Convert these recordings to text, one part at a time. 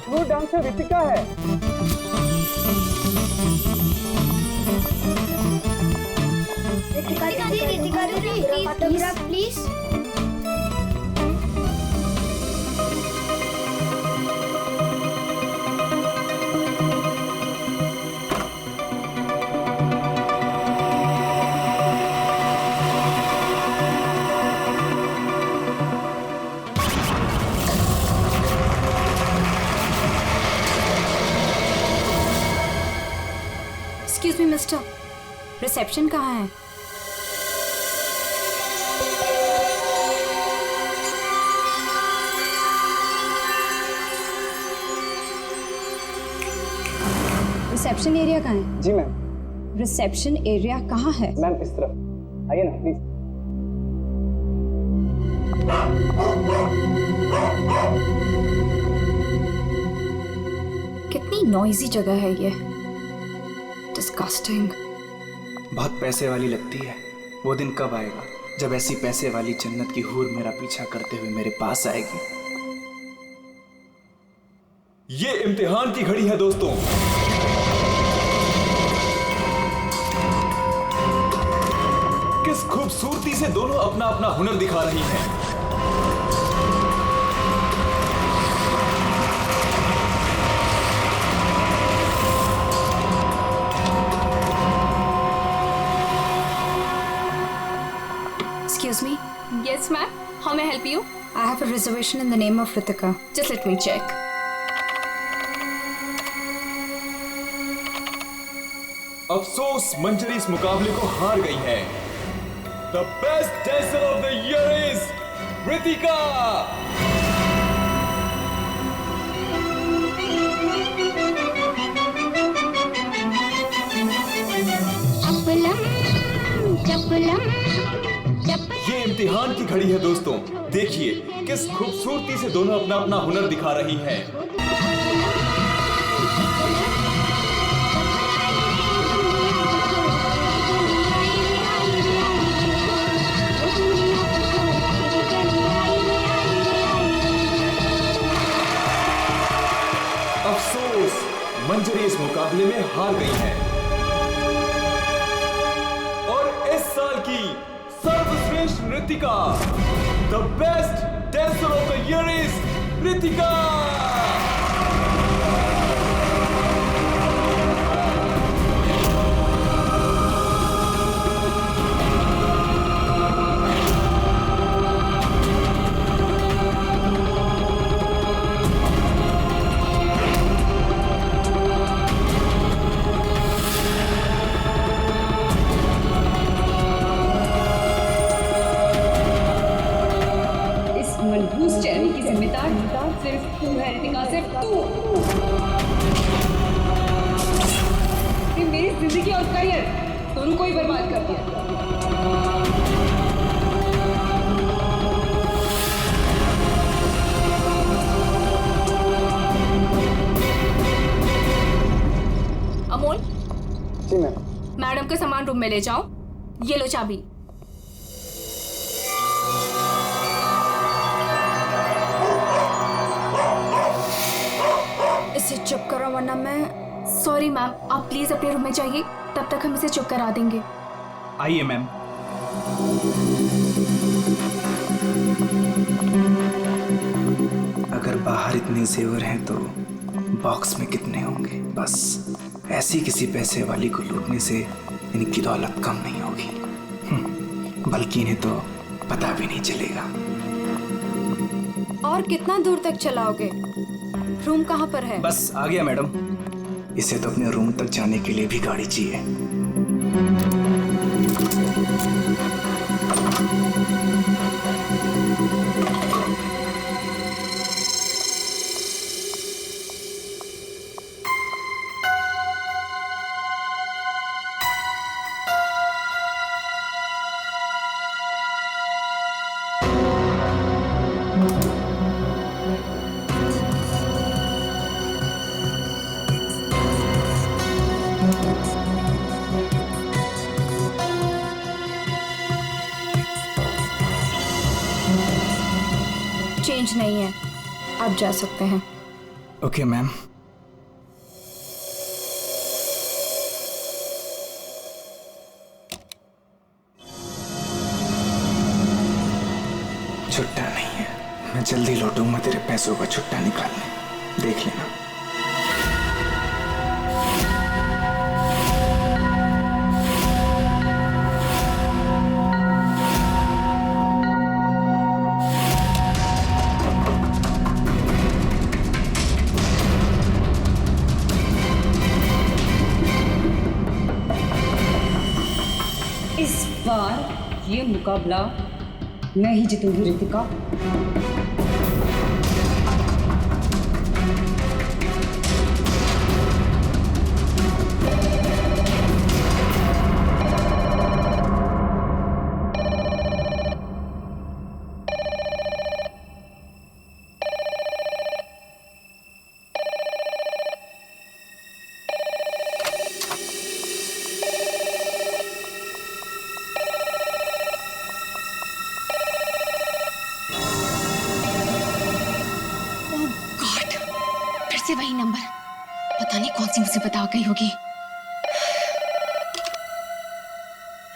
वो डांसर रितिका है। रितिका दीदी autograph please. Excuse me mister, reception कहाँ है? रिसेप्शन एरिया कहाँ है? जी मैम। रिसेप्शन एरिया कहाँ है? मैम इस तरफ आइए ना प्लीज। कितनी नॉइजी जगह है ये, डिस्गस्टिंग। बहुत पैसे वाली लगती है। वो दिन कब आएगा जब ऐसी पैसे वाली जन्नत की हूर मेरा पीछा करते हुए मेरे पास आएगी। ये इम्तिहान की घड़ी है दोस्तों। किस खूबसूरती से दोनों अपना अपना हुनर दिखा रही हैं। Excuse me, Yes, ma'am. How may I help you? I have a reservation in the name of Ritika. Just let me check. अफसोस मंजरी इस मुकाबले को हार गई है। The best dancer of the year is Ritika. ये इम्तिहान की घड़ी है दोस्तों। देखिए किस खूबसूरती से दोनों अपना अपना हुनर दिखा रही हैं। अफसोस मंजरी इस मुकाबले में हार गई है और इस साल की सर्वश्रेष्ठ नृत्यिका, the best dancer of the year is Ritika. मनहूस चेहरे की जिम्मेदार सिर्फ तू है रितिका, सिर्फ तू। ये मेरी जिंदगी और करियर दोनों को ही बर्बाद कर दिया। अमोल, जी मैम। मैडम के सामान रूम में ले जाओ। ये लो चाबी। इसे चुप करो वरना मैं। सॉरी मैम, आप प्लीज अपने रूम में जाइए, तब तक हम इसे चुप करा देंगे। आइए मैम। अगर बाहर इतने जेवर हैं तो बॉक्स में कितने होंगे। बस ऐसी किसी पैसे वाली को लूटने से इनकी दौलत कम नहीं होगी, बल्कि इन्हें तो पता भी नहीं चलेगा। और कितना दूर तक चलाओगे? रूम कहाँ पर है? बस आ गया मैडम। इसे तो अपने रूम तक जाने के लिए भी गाड़ी चाहिए। चेंज नहीं है, आप जा सकते हैं। Okay ma'am. छुट्टा नहीं है, मैं जल्दी लौटूंगा तेरे पैसों का छुट्टा निकालने, देख लेना। इस बार ये मुकाबला मैं ही जीतूंगी रितिका। से वही नंबर, पता नहीं कौन सी मुसीबत आ गई होगी।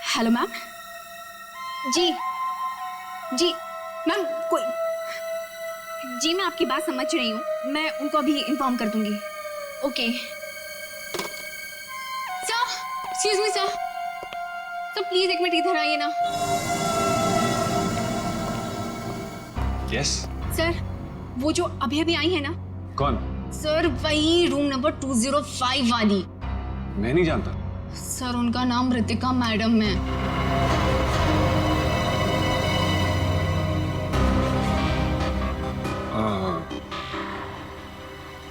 Hello ma'am. जी जी मैम, कोई जी, मैं आपकी बात समझ रही हूँ, मैं उनको अभी इन्फॉर्म कर दूंगी। Okay sir, excuse me sir, please एक मिनट इधर आइए ना। यस सर, वो जो अभी अभी आई है ना। कौन? सर वही रूम नंबर 205 वाली। मैं नहीं जानता सर, उनका नाम रितिका मैडम है।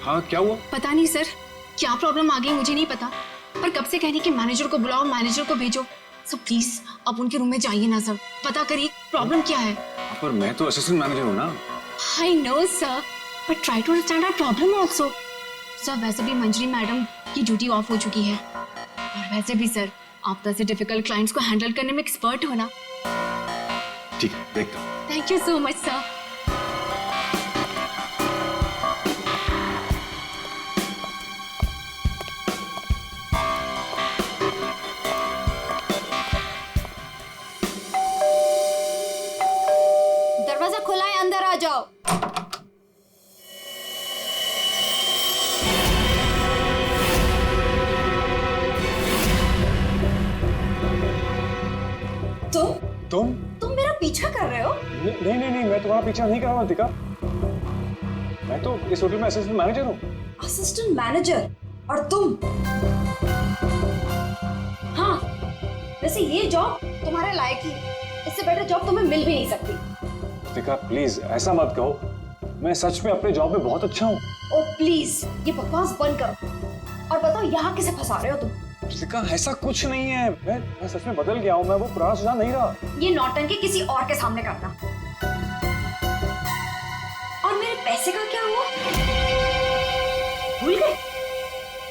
हाँ क्या हुआ? पता नहीं सर, क्या प्रॉब्लम आ गई मुझे नहीं पता, पर कब से कह रही कि मैनेजर को बुलाओ, मैनेजर को भेजो। सो प्लीज आप उनके रूम में जाइए ना सर, पता करिए प्रॉब्लम क्या है। पर मैं तो असिस्टेंट मैनेजर हूँ ना। I know sir, but try to understand our problem also. Sir वैसे भी मंजरी मैडम की ड्यूटी ऑफ हो चुकी है, और वैसे भी सर आप तो ऐसे डिफिकल्ट क्लाइंट्स को हैंडल करने में एक्सपर्ट हो ना। ठीक है, देखता हूँ। Thank you so much sir. दरवाजा खुला है, अंदर आ जाओ। तुम मेरा पीछा कर रहे हो? नहीं नहीं नहीं, मैं तुम्हारा पीछा नहीं कर रहा हूँ रितिका। मैं तो इस होटल में असिस्टेंट मैनेजर हूँ। Assistant manager? और तुम? हाँ, वैसे ये जॉब तुम्हारे लायक ही, इससे बेटर जॉब तुम्हें मिल भी नहीं सकती। रितिका प्लीज ऐसा मत कहो, मैं सच में अपने जॉब में बहुत अच्छा हूँ। ओ प्लीज ये बकवास बंद करो और बताओ यहाँ किसे फंसा रहे हो तुम? रितिका ऐसा कुछ नहीं है, मैं सच में बदल गया हूँ, मैं वो पुराना सुझाव नहीं रहा। ये नौटंकी किसी और के सामने करना। और मेरे पैसे का क्या हुआ? भूल गए?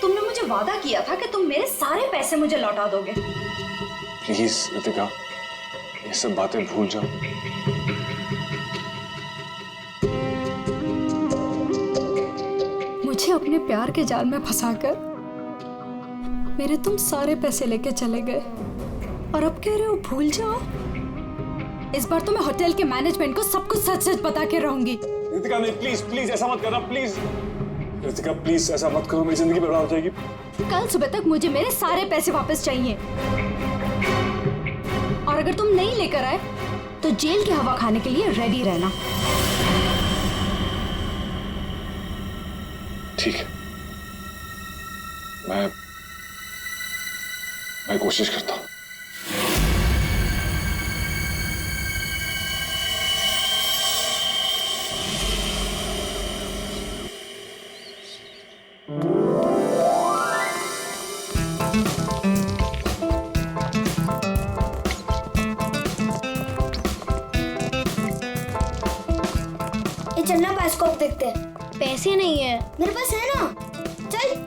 तुमने मुझे वादा किया था कि तुम मेरे सारे पैसे मुझे लौटा दोगे। प्लीज रितिका ये सब बातें भूल जाओ। मुझे अपने प्यार के जाल में फंसाकर मेरे तुम सारे पैसे लेके चले गए, और अब कह रहे हो भूल जाओ। इस बार तो मैं होटल के मैनेजमेंट को सब कुछ सच सच बता के रहूंगी। रितिका नहीं, प्लीज प्लीज ऐसा मत करना, प्लीज रितिका प्लीज ऐसा मत करो, मेरी जिंदगी बर्बाद हो जाएगी। कल सुबह तक मुझे मेरे सारे पैसे वापस चाहिए, और अगर तुम नहीं लेकर आए तो जेल की हवा खाने के लिए रेडी रहना। ठीक है, मैं कोशिश करता हूँ। ये चलना बायोस्कोप देखते हैं। पैसे नहीं है मेरे पास, है ना? चल।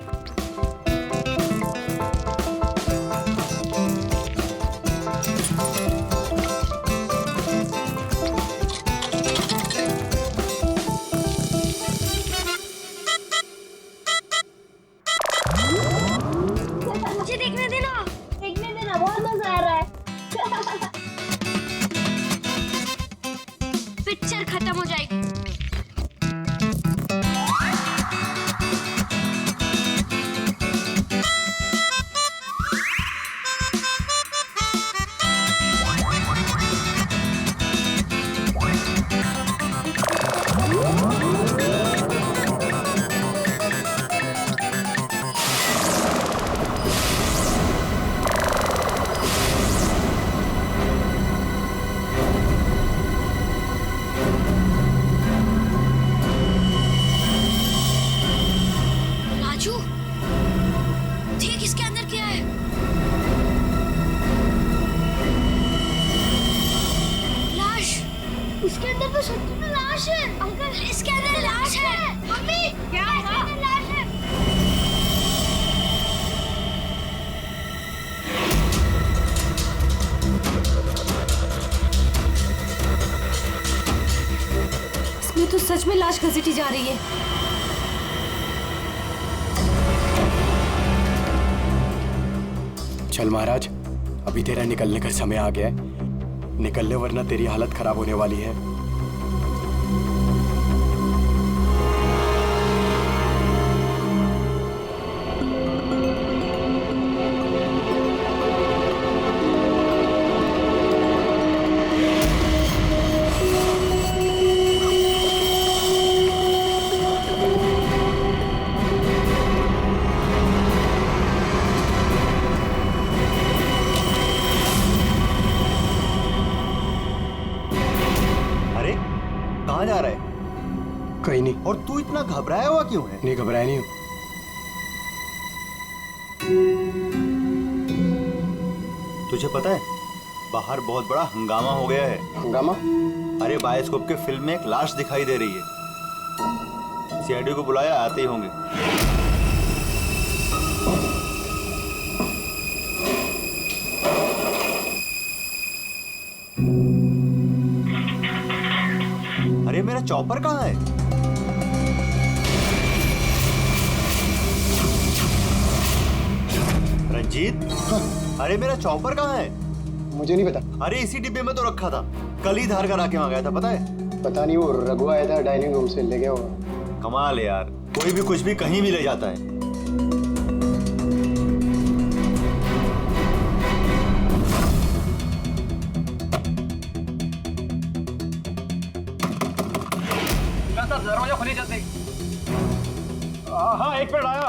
पिक्चर खत्म हो जाएगी। देख इसके अंदर क्या है। लाश। इसके अंदर तो सच्ची में लाश है। अंकल इसके अंदर लाश है। मम्मी क्या है? लाश है। इसमें तो सच में लाश घसीटी जा रही है। चल महाराज, अभी तेरा निकलने का समय आ गया है। निकल ले वरना तेरी हालत खराब होने वाली है। कहाँ जा रहा है? कहीं नहीं। और तू इतना घबराया हुआ क्यों है? नहीं, घबराया नहीं हूँ। तुझे पता है बाहर बहुत बड़ा हंगामा हो गया है। हंगामा? अरे बायोस्कोप के फिल्म में एक लाश दिखाई दे रही है। सीआईडी को बुलाया, आते ही होंगे। अरे मेरा चॉपर कहाँ है? रंजीत, अरे मेरा चॉपर कहाँ है? मुझे नहीं पता। अरे इसी डिब्बे में तो रखा था, कल ही धार करा के मंगाया था, पता है? पता नहीं, वो रघु आया था डाइनिंग रूम से, ले गया होगा। कमाल है यार, कोई भी कुछ भी कहीं भी ले जाता है। दरवाजा खोलिए जल्दी। हाँ, एक मिनट आया।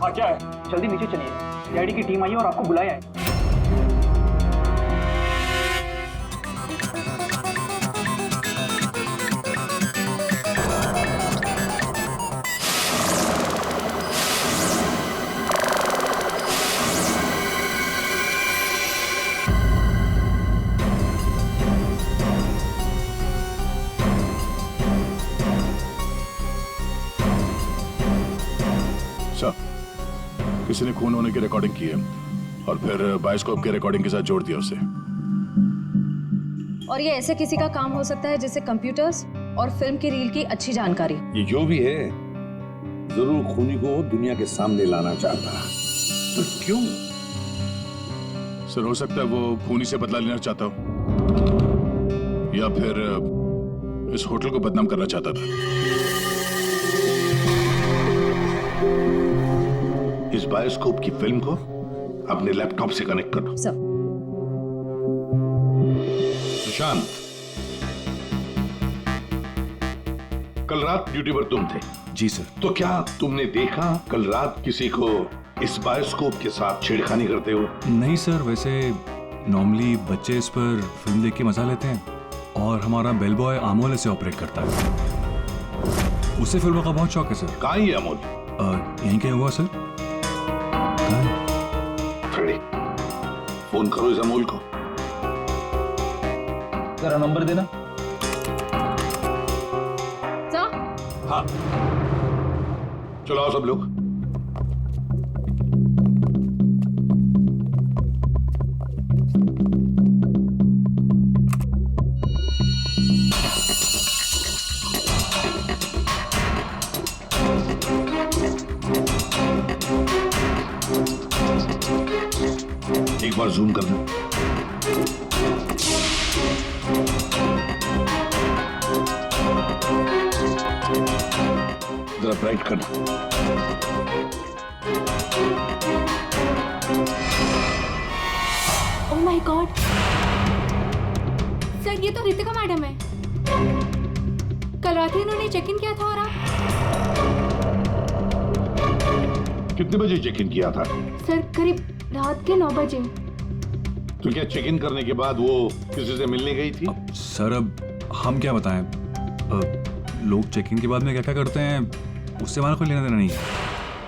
हाँ क्या है? जल्दी नीचे चलिए, सीआईडी की टीम आई है और आपको बुलाया है। किसी ने खून होने की रिकॉर्डिंग की है और फिर बायोस्कोप के रिकॉर्डिंग के साथ जोड़ दिया उसे। और ये ऐसे किसी का काम हो सकता है जिसे कंप्यूटर्स और फिल्म की रील की अच्छी जानकारी। ये जो भी है जरूर खूनी को दुनिया के सामने लाना चाहता है। तो क्यों? सर, हो सकता है वो खूनी से बदला लेना चाहता हो या फिर इस होटल को बदनाम करना चाहता था। इस बायोस्कोप की फिल्म को अपने लैपटॉप से कनेक्ट करो। सर। सुशांत, कल रात ड्यूटी पर तुम थे? जी सर। तो क्या तुमने देखा कल रात किसी को इस बायोस्कोप के साथ छेड़खानी करते हो? नहीं सर, वैसे नॉर्मली बच्चे इस पर फिल्म देख के मजा लेते हैं और हमारा बेल बॉय अमोल इसे ऑपरेट करता है। उसे फिल्मों का बहुत शौक है सर। कहाँ है अमोल? यहीं कहीं हुआ सर। फ्रेडी, फोन करो इस अमोल को। जरा नंबर देना। सर? हाँ, चलो आओ सब लोग। एक बार जूम करना। जरा ब्राइट करना। ओह माय गॉड सर, ये तो रितिका मैडम है। कल रात ही इन्होंने चेक इन किया था और आप कितने बजे चेक इन किया था? सर करीब रात के 9 बजे। तो क्या चेक इन करने के बाद वो किसी से मिलने गई थी? सर अब हम क्या बताएं, लोग चेक इन के बाद में क्या क्या करते हैं उससे हमारा कोई लेना देना नहीं है।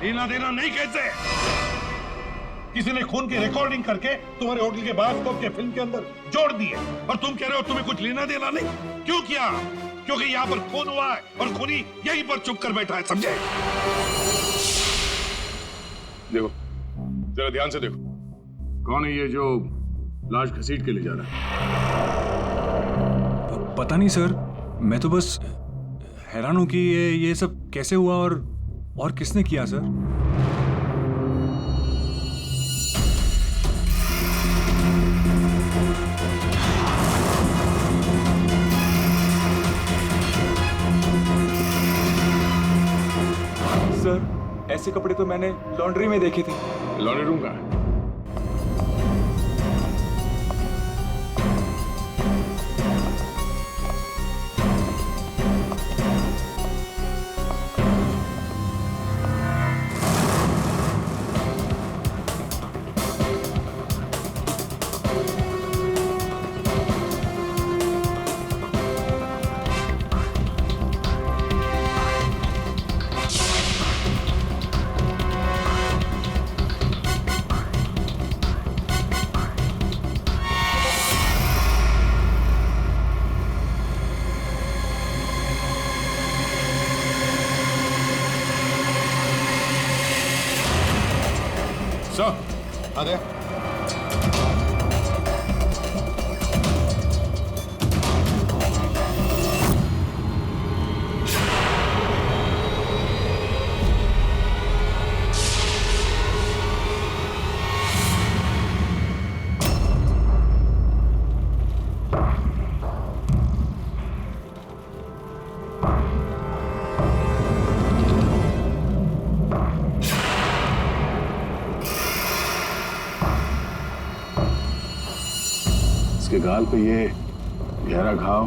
लेना देना नहीं कैसे? किसी ने खून की रिकॉर्डिंग करके तुम्हारे होटल के बायोस्कोप के फिल्म के अंदर जोड़ दिए और तुम कह रहे हो तुम्हें कुछ लेना देना नहीं? क्यों किया? क्योंकि यहाँ पर खून हुआ है और खूनी यहीं पर चुप कर बैठा है, समझे? देखो, जरा ध्यान से देखो, कौन है ये जो लाश घसीट के ले जा रहा है? पता नहीं सर, मैं तो बस हैरान हूं कि ये सब कैसे हुआ और किसने किया सर। सर ऐसे कपड़े तो मैंने लॉन्ड्री में देखे थे। लॉन्ड्री रूम का है? आ गया। इसके गाल पे ये गहरा घाव,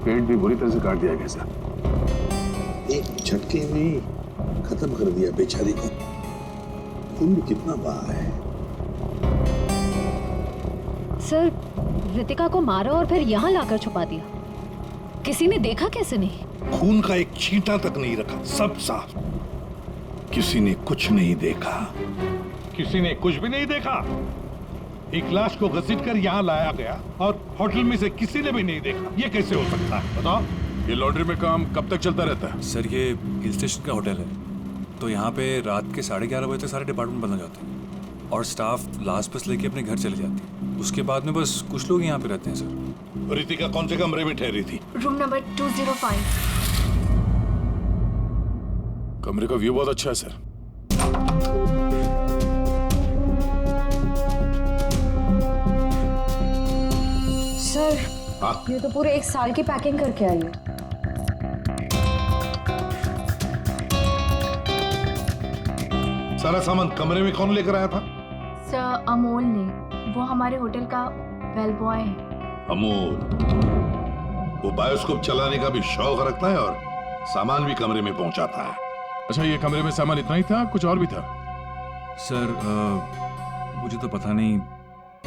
पेट भी बुरी तरह से काट दिया गया सर। एक झटके में खत्म कर दिया बेचारी को। खून भी कितना बहा है। सर रितिका को मारा और फिर यहाँ लाकर छुपा दिया। किसी ने देखा कैसे नहीं? खून का एक छींटा तक नहीं रखा, सब साफ। किसी ने कुछ नहीं देखा। किसी ने कुछ भी नहीं देखा। एक लाश को घसीट कर यहाँ लाया गया और होटल में से किसी ने भी नहीं देखा। ये कैसे हो सकता है बताओ? ये लॉन्ड्री में काम कब तक चलता रहता है? सर ये हिल स्टेशन का होटल है, तो यहाँ पे रात के 11:30 बजे तक सारे डिपार्टमेंट बंद हो जाते हैं और स्टाफ लास्ट बस लेके अपने घर चले जाती है। उसके बाद में बस कुछ लोग यहाँ पे रहते हैं सर। रितिका कौन से कमरे में ठहरी थी? Room number 205। कमरे का व्यू बहुत अच्छा है सर। सर ये तो पूरे 1 साल की पैकिंग करके आई है। सारा सामान कमरे में कौन लेकर आया था? सर अमोल ने, वो हमारे होटल का बेल बॉय है। अमोल वो बायोस्कोप चलाने का भी शौक रखता है और सामान भी कमरे में पहुंचाता है। अच्छा ये कमरे में सामान इतना ही था, कुछ और भी था? सर मुझे तो पता नहीं,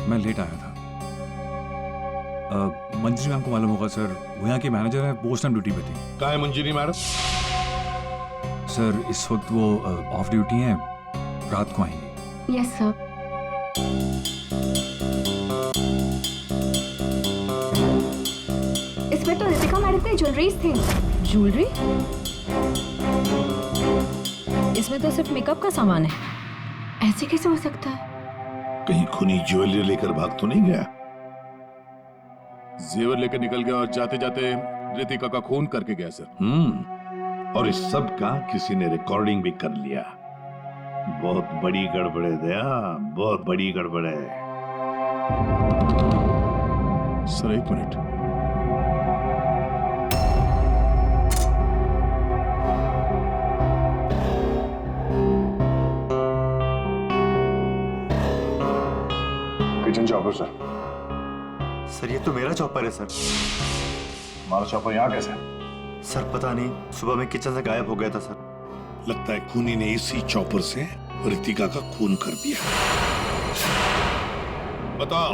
मैं लेट आया था। मंजरी मैम को मालूम होगा सर, वो यहाँ की मैनेजर है, पोस्ट टाइम ड्यूटी पे थी। कहाँ है मंजरी मैडम? सर इस वक्त वो ऑफ ड्यूटी हैं, रात को आएंगी। Yes sir. इसमें तो रितिका मैडम की ज्वेलरीज थी। ज्वेलरी? इसमें तो सिर्फ मेकअप का सामान है। ऐसे कैसे हो सकता है? कहीं खूनी ज्वेलरी लेकर भाग तो नहीं गया? जेवर लेकर निकल गया और जाते जाते रितिका का खून करके गया सर। और इस सब का किसी ने रिकॉर्डिंग भी कर लिया। बहुत बड़ी गड़बड़ है दया, बहुत बड़ी गड़बड़ है। सर एक minute. Kitchen chopper sir. Sir ये तो मेरा चॉपर है सर। हमारा चॉपर यहाँ कैसे? सर पता नहीं, सुबह में किचन से गायब हो गया था सर। लगता है खूनी ने इसी चॉपर से रितिका का खून कर दिया। बताओ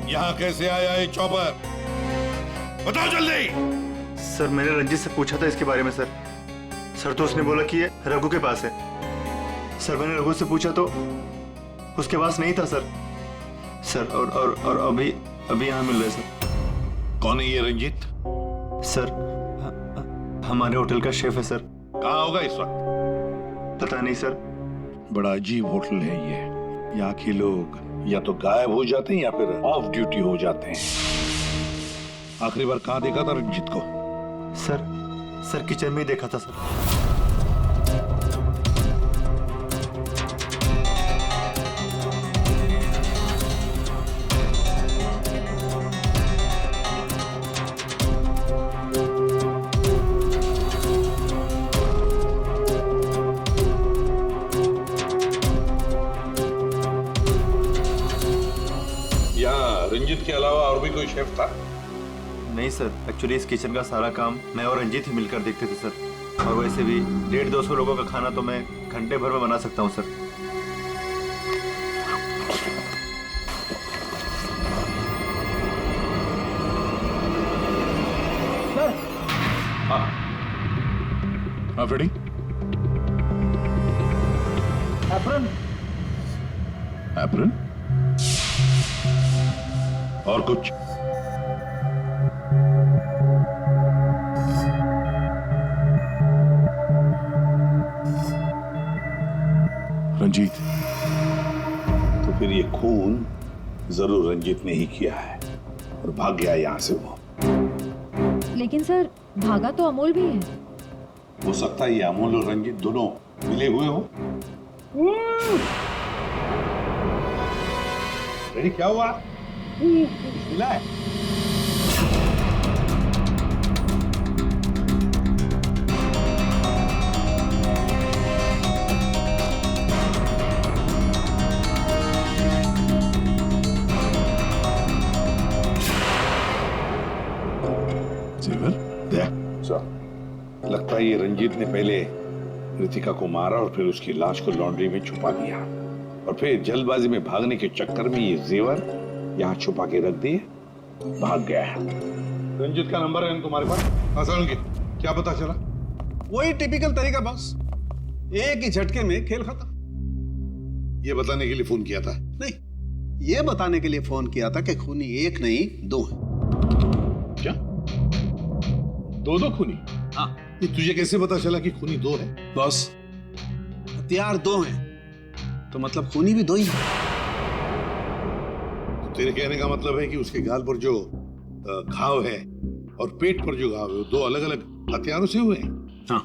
यहाँ कैसे आया ये चॉपर? बताओ जल्दी। सर मैंने रंजीत से पूछा था इसके बारे में सर। सर तो उसने बोला कि ये रघु के पास है। सर मैंने रघु से पूछा तो उसके पास नहीं था सर। सर और अभी यहाँ मिल रहे सर। कौन है ये रंजीत? सर हमारे होटल का शेफ है सर। कहाँ होगा इस वक्त? पता नहीं सर। बड़ा अजीब होटल है ये। यहाँ के लोग या तो गायब हो जाते हैं या फिर ऑफ ड्यूटी हो जाते हैं। आखिरी बार कहाँ देखा था रंजीत को? सर किचन में ही देखा था सर। रंजीत के अलावा और भी कोई शेफ था? नहीं सर, एक्चुअली इस किचन का सारा काम मैं और रंजीत ही मिलकर देखते थे सर। और वैसे भी 150-200 लोगों का खाना तो मैं घंटे भर में बना सकता हूँ सर। हाँ फ्रेडी। एप्रन। एप्रन? और कुछ? रंजीत। तो फिर ये खून जरूर रंजीत ने ही किया है और भाग गया यहाँ से वो। लेकिन सर भागा तो अमोल भी है। हो सकता है ये अमोल और रंजीत दोनों मिले हुए हो। रेडी क्या हुआ? मिला है? लगता है ये रंजीत ने पहले रितिका को मारा और फिर उसकी लाश को लॉन्ड्री में छुपा दिया और फिर जल्दबाजी में भागने के चक्कर में ये जेवर यहाँ छुपा के रख दिए, भाग गया है। रंजीत का नंबर है तुम्हारे पास? असल के क्या पता चला? वही टिपिकल तरीका बस, एक ही झटके में खेल खत्म। ये बताने के लिए फोन किया था? नहीं, ये बताने के लिए फोन किया था कि खूनी एक नहीं दो है। क्या? दो खूनी? हाँ। ये तुझे कैसे पता चला कि खूनी दो है? बॉस, हथियार दो हैं तो मतलब खूनी भी दो ही है। तेरे कहने का मतलब है कि उसके गाल पर जो घाव है और पेट पर जो घाव है वो दो अलग अलग हथियारों से हुए हैं? हाँ।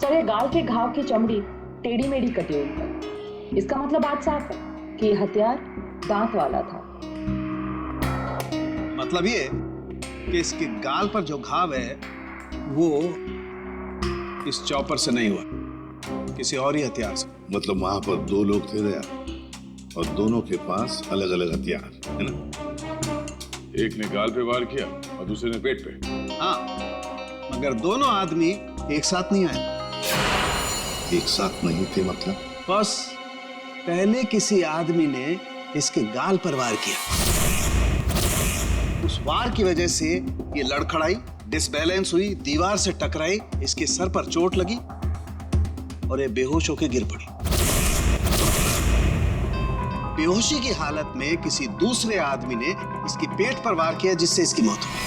सर ये गाल के घाव की चमड़ी टेढ़ी मेढ़ी कटी हुई है। इसका मतलब बात साफ है कि हथियार दांत वाला था। मतलब ये कि इसके गाल पर जो घाव है वो इस चॉपर से नहीं हुआ, किसी और ही हथियार से। मतलब वहां पर दो लोग थे दया और दोनों के पास अलग अलग हथियार है ना? एक ने गाल पे वार किया और दूसरे ने पेट पे। हाँ, मगर दोनों आदमी एक साथ नहीं आए। एक साथ नहीं थे मतलब? बस पहले किसी आदमी ने इसके गाल पर वार किया, उस वार की वजह से ये लड़खड़ाई, डिसबैलेंस हुई, दीवार से टकराई, इसके सर पर चोट लगी और ये बेहोश होकर गिर पड़ी। बेहोशी की हालत में किसी दूसरे आदमी ने इसके पेट पर वार किया जिससे इसकी मौत हो गई।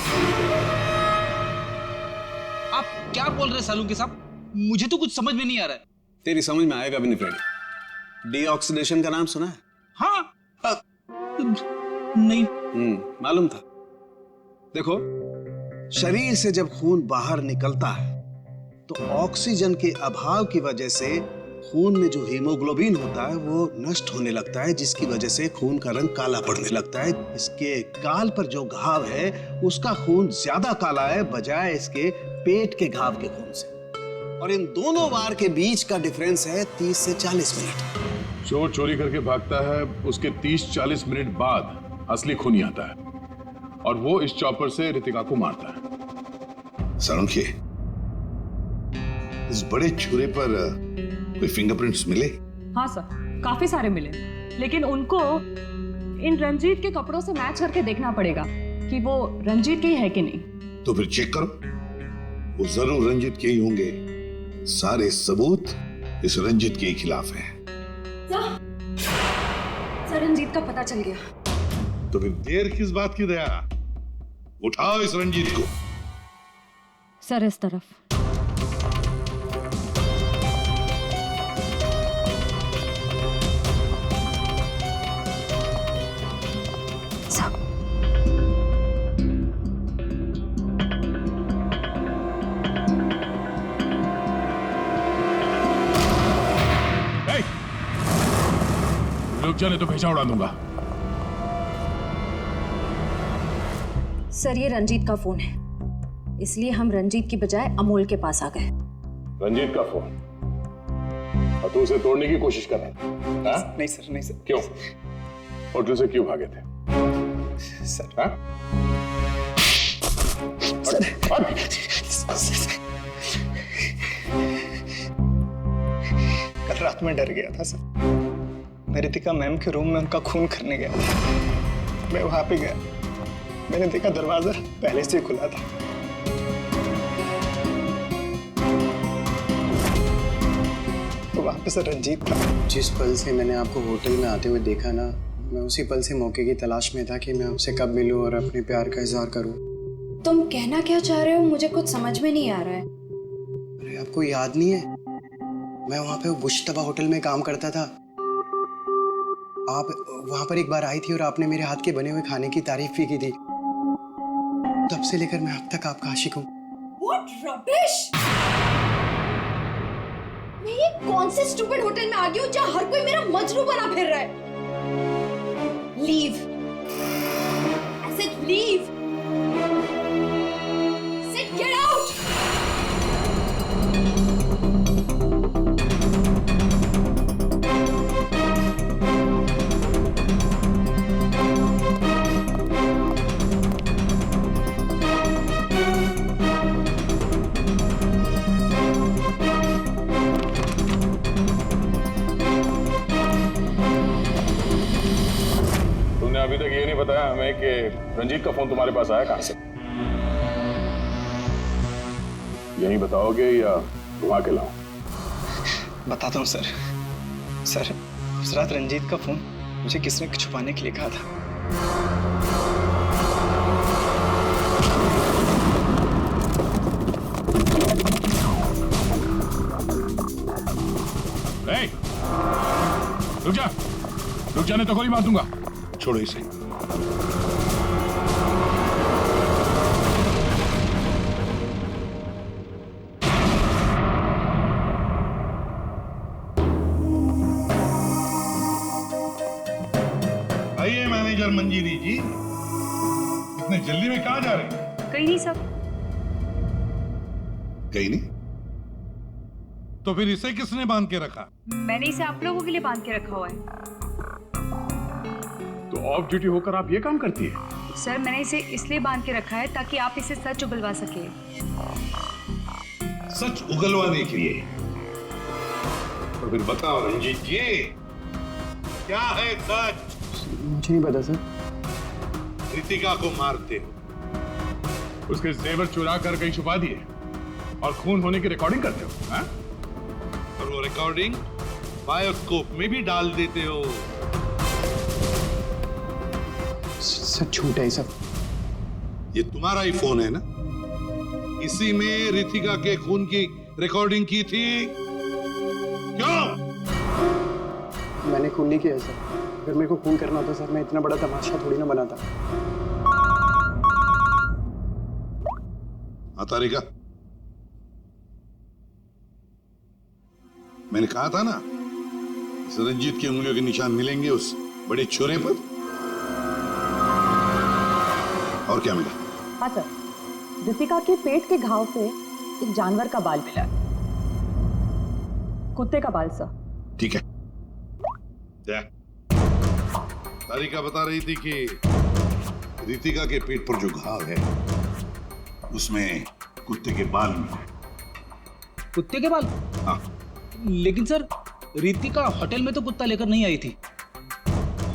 आप क्या बोल रहे सालू के साहब? मुझे तो कुछ समझ में नहीं आ रहा है। तेरी समझ में आएगा भी नहीं फ्रेडी। डीऑक्सीडेशन का नाम सुना है? हाँ। नहीं। मालूम था। देखो, शरीर से जब खून बाहर निकलता है तो ऑक्सीजन के अभाव की वजह से खून में जो हीमोग्लोबिन होता है वो नष्ट होने लगता है, जिसकी वजह से खून का रंग काला पड़ने लगता है। इसके गाल पर जो घाव है उसका खून ज्यादा काला है बजाय इसके पेट के घाव के खून से। और इन दोनों वार के बीच का डिफरेंस है 30 से 40 मिनट। चोर चोरी करके भागता है, उसके 30-40 मिनट बाद असली खूनी आता है और वो इस चॉपर से रितिका को मारता है। सारंगी, इस बड़े छुरे पर कोई फिंगरप्रिंट्स मिले? हाँ सर, काफी सारे मिले, लेकिन उनको इन रंजीत के कपड़ों से मैच करके देखना पड़ेगा कि वो रंजीत के ही है कि नहीं। तो फिर चेक करो, वो जरूर रंजीत के ही होंगे। सारे सबूत इस रंजीत के खिलाफ हैं। सर रंजीत का पता चल गया। तो फिर देर किस बात की दया? उठाओ इस रंजीत को। सर इस तरफ। रुक जाने तो भेजा उड़ा दूंगा। सर ये रंजीत का फोन है, इसलिए हम रंजीत की बजाय अमोल के पास आ गए। रंजीत का फोन? और तू उसे तोड़ने की कोशिश कर रहा है? नहीं सर, नहीं सर। क्यों? होटल से क्यों भागे थे? सर, हाँ? कल रात में डर गया था सर। मैं रितिका मैम के रूम में उनका खून करने गया था। मैं वहां पे गया, मैंने देखा दरवाजा पहले से खुला था। तो वहां पे सर रंजीत था। जिस पल से मैंने आपको होटल में आते हुए देखा ना, मैं उसी पल से मौके की तलाश में था कि मैं आपसे कब मिलूं और अपने प्यार का इजहार करूं। तुम कहना क्या चाह रहे हो? मुझे कुछ समझ में नहीं आ रहा है। अरे आपको याद नहीं है, मैं वहां पे बुश्तबा होटल में काम करता था। आप वहां पर एक बार आई थी और आपने मेरे हाथ के बने हुए खाने की तारीफ भी की थी। तब से लेकर मैं अब तक आपका आशिक हूँ। What rubbish! मैं ये कौन से स्टूपिड होटल में आ गई हूँ जहाँ हर कोई मेरा मजनू बना फिर रहा है? Leave! I said leave! I said get out! अभी तक ये नहीं बताया हमें कि रंजीत का फोन तुम्हारे पास आया कहां से? यही बताओगे या घुमा के लाऊं? बताता हूँ सर। सर उस रात रंजीत का फोन मुझे किसने छुपाने के लिए कहा था। रुक जाने तो गोली मार दूंगा। छोड़ो इसे। आइए मैनेजर मंजीरी जी, इतने जल्दी में कहाँ जा रहे हैं? कहीं नहीं सर। कहीं नहीं? तो फिर इसे किसने बांध के रखा? मैंने इसे आप लोगों के लिए बांध के रखा हुआ है। तो ऑफ ड्यूटी होकर आप ये काम करती है? सर मैंने इसे इसलिए बांध के रखा है ताकि आप इसे सच उगलवा सके। सच उगलवाने के लिए? तो फिर बताओ रंजीत जी, क्या है सच? मुझे नहीं पता सर। रितिका को मारते हो, उसके जेवर चुरा कर कहीं छुपा दिए और खून होने की रिकॉर्डिंग करते हो, हाँ? और वो रिकॉर्डिंग बायोस्कोप में भी डाल देते हो। सच झूठ है सब। ये तुम्हारा ही फोन है ना? इसी में रितिका के खून की रिकॉर्डिंग की थी। क्यों? मैंने खून नहीं किया सर। अगर मेरे को खून करना होता सर, मैं इतना बड़ा तमाशा थोड़ी ना बनाता। हाँ तारिका, मैंने कहा था ना, इस रंजीत की उंगलियों के निशान मिलेंगे उस बड़े छोरे पर। और क्या मिला? हाँ सर, रितिका के पेट के घाव पे एक जानवर का बाल मिला है। कुत्ते का बाल सर। ठीक है। तारिका बता रही थी कि रितिका के पेट पर जो घाव है उसमें कुत्ते के बाल मिले। कुत्ते के बाल? हाँ। लेकिन सर, रितिका होटल में तो कुत्ता लेकर नहीं आई थी।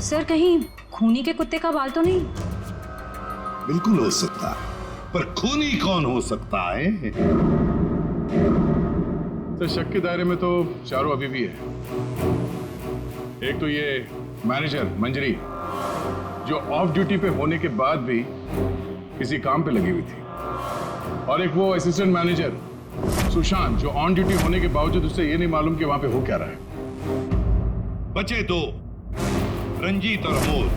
सर कहीं खूनी के कुत्ते का बाल तो नहीं? बिल्कुल हो सकता है, पर खूनी कौन हो सकता है? तो शक के दायरे में तो चारों अभी भी है। एक तो ये मैनेजर मंजरी, जो ऑफ ड्यूटी पे होने के बाद भी किसी काम पे लगी हुई थी, और एक वो असिस्टेंट मैनेजर सुशांत, जो ऑन ड्यूटी होने के बावजूद उससे ये नहीं मालूम कि वहां पे हो क्या रहा है। बचे दो, रंजीत और अमोल।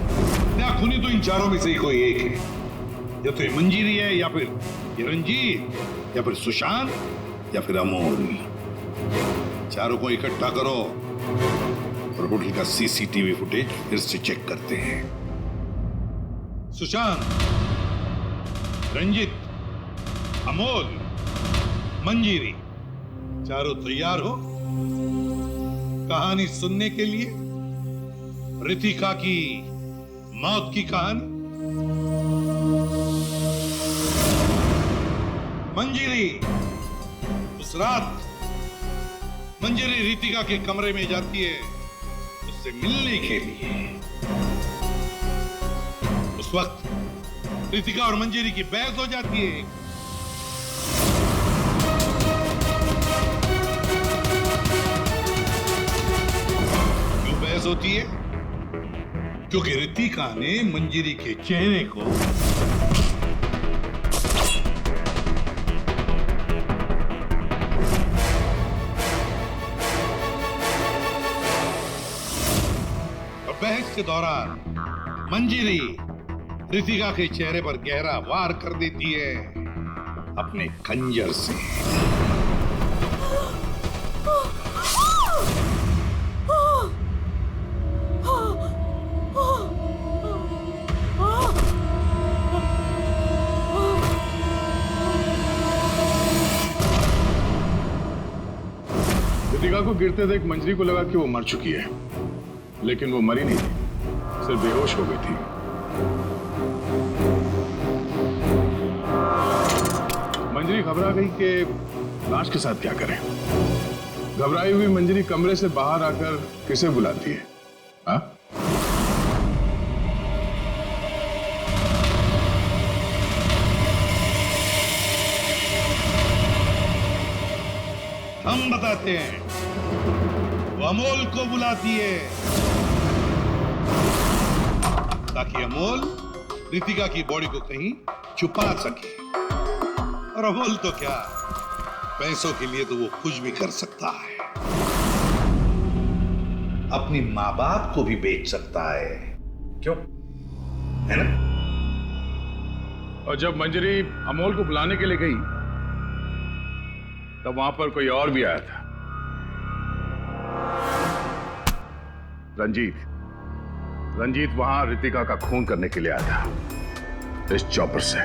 क्या खूनी तो इन चारों में से ही कोई एक है। या तो ये मंजीरी है, या फिर ये रंजीत, या फिर सुशांत, या फिर अमोल। चारों को इकट्ठा करो और होटल का सीसीटीवी फुटेज फिर से चेक करते हैं। सुशांत, रंजीत, अमोल, मंजीरी, चारों तैयार हो कहानी सुनने के लिए? रितिका की मौत की कहानी। मंजीरी, उस रात मंजीरी रितिका के कमरे में जाती है उससे मिलने के लिए। उस वक्त रितिका और मंजीरी की बहस हो जाती है। क्यों बहस होती है? क्योंकि रितिका ने मंजीरी के चेहरे को बहस के दौरान मंजीरी रितिका के चेहरे पर गहरा वार कर देती है अपने खंजर से। रितिका को गिरते देख मंजरी को लगा कि वो मर चुकी है, लेकिन वो मरी नहीं थी, सिर्फ बेहोश हो गई थी। मंजरी घबरा गई कि लाश के साथ क्या करें। घबराई हुई मंजरी कमरे से बाहर आकर किसे बुलाती है? हाँ? हम बताते हैं। वो अमोल को बुलाती है ताकि अमोल रितिका की बॉडी को कहीं छुपा सके। और अमोल तो क्या, पैसों के लिए तो वो कुछ भी कर सकता है। अपनी माँ बाप को भी बेच सकता है, क्यों? है ना? और जब मंजरी अमोल को बुलाने के लिए गई तब वहां पर कोई और भी आया था। रंजीत वहां रितिका का खून करने के लिए आया था इस चॉपर से।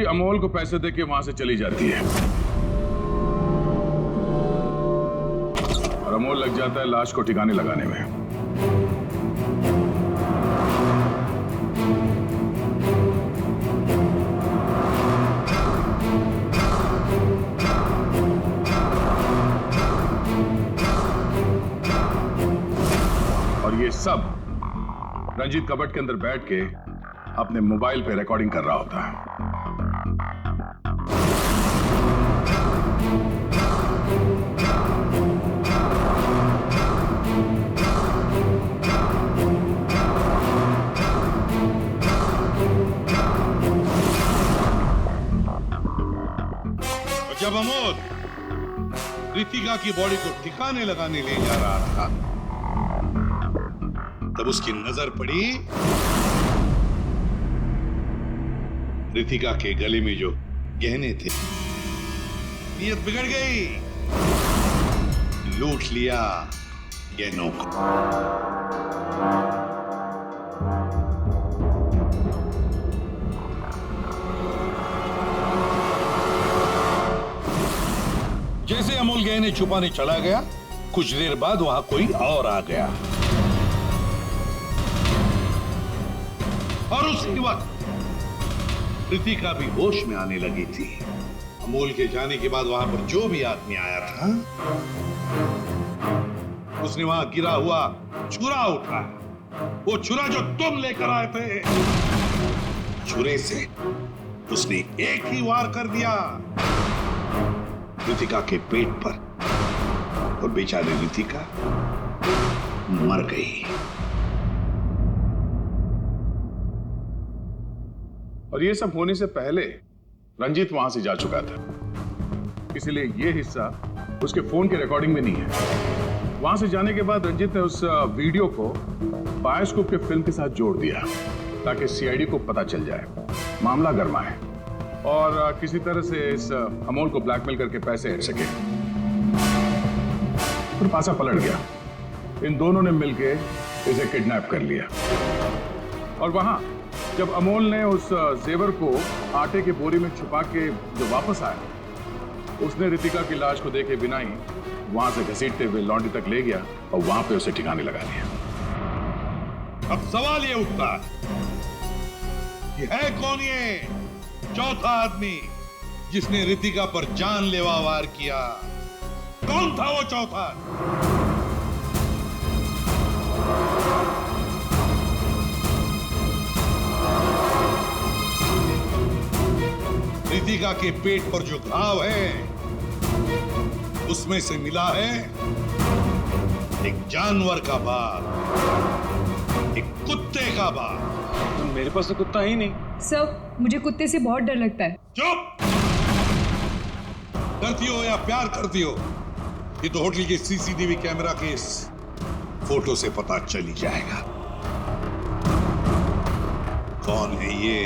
अमोल को पैसे देके वहां से चली जाती है और अमोल लग जाता है लाश को ठिकाने लगाने में। और ये सब रंजीत कबट के अंदर बैठ के अपने मोबाइल पे रिकॉर्डिंग कर रहा होता है। और जब अमोल रितिका की बॉडी को ठिकाने लगाने ले जा रहा था तब उसकी नजर पड़ी रितिका के गले में जो गहने थे। नीयत बिगड़ गई, लूट लिया गहनों को। जैसे अमोल गहने छुपाने चला गया, कुछ देर बाद वहां कोई और आ गया और उसी वक्त रितिका भी होश में आने लगी थी। अमोल के जाने के बाद वहां पर जो भी आदमी आया था उसने वहां गिरा हुआ छुरा उठाया। वो छुरा जो तुम लेकर आए थे, छुरे से उसने एक ही वार कर दिया रितिका के पेट पर और बेचारी रितिका मर गई। और ये सब होने से पहले रंजीत वहां से जा चुका था, इसलिए ये हिस्सा उसके फोन के रिकॉर्डिंग में नहीं है। वहां से जाने के बाद रंजीत ने उस वीडियो को बायोस्कोप के फिल्म के साथ जोड़ दिया ताकि सीआईडी को पता चल जाए, मामला गर्मा है और किसी तरह से इस अमोल को ब्लैकमेल करके पैसे हट सके। फिर पासा पलट गया, इन दोनों ने मिलकर इसे किडनैप कर लिया और वहां जब अमोल ने उस जेवर को आटे के बोरी में छुपा के जो वापस आया, उसने रितिका की लाश को देखे बिना ही वहां से घसीटते हुए लॉन्ड्री तक ले गया और वहां पे उसे ठिकाने लगा दिया। अब सवाल ये उठता है कि है कौन ये चौथा आदमी जिसने रितिका पर जानलेवा वार किया? कौन था वो चौथा? रितिका के पेट पर जो घाव है उसमें से मिला है एक जानवर का बाल, एक कुत्ते का बाल। तो मेरे पास तो कुत्ता ही नहीं। सर, मुझे कुत्ते से बहुत डर लगता है। चुप! डरती हो या प्यार करती हो, ये तो होटल के सीसीटीवी कैमरा के इस फोटो से पता चल ही जाएगा कौन है ये।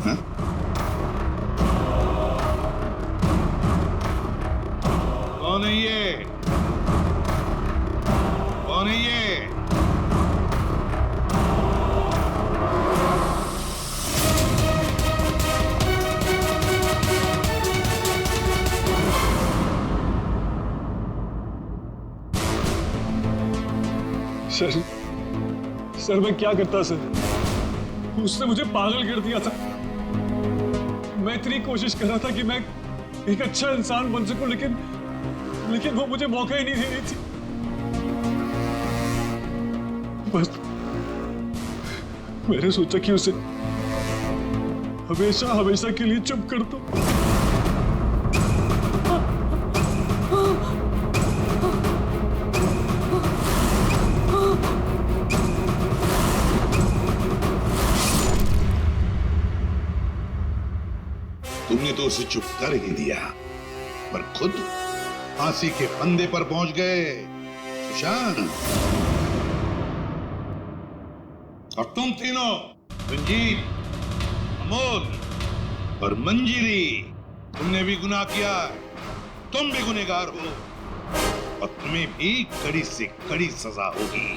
हा? कौन है ये? कौन है ये? सर मैं क्या करता सर? उसने मुझे पागल कर दिया था। मैं इतनी कोशिश कर रहा था कि मैं एक अच्छा इंसान बन सकूं, लेकिन वो मुझे मौका ही नहीं दे रही थी। बस मैंने सोचा कि उसे हमेशा हमेशा के लिए चुप कर दो। तुमने तो उसे चुप कर ही दिया, पर खुद फांसी के फंदे पर पहुंच गए सुशांत। और तुम तीनों, रंजीत, अमोल और मंजीरी, तुमने भी गुनाह किया। तुम भी गुनहगार हो और तुम्हें भी कड़ी से कड़ी सजा होगी।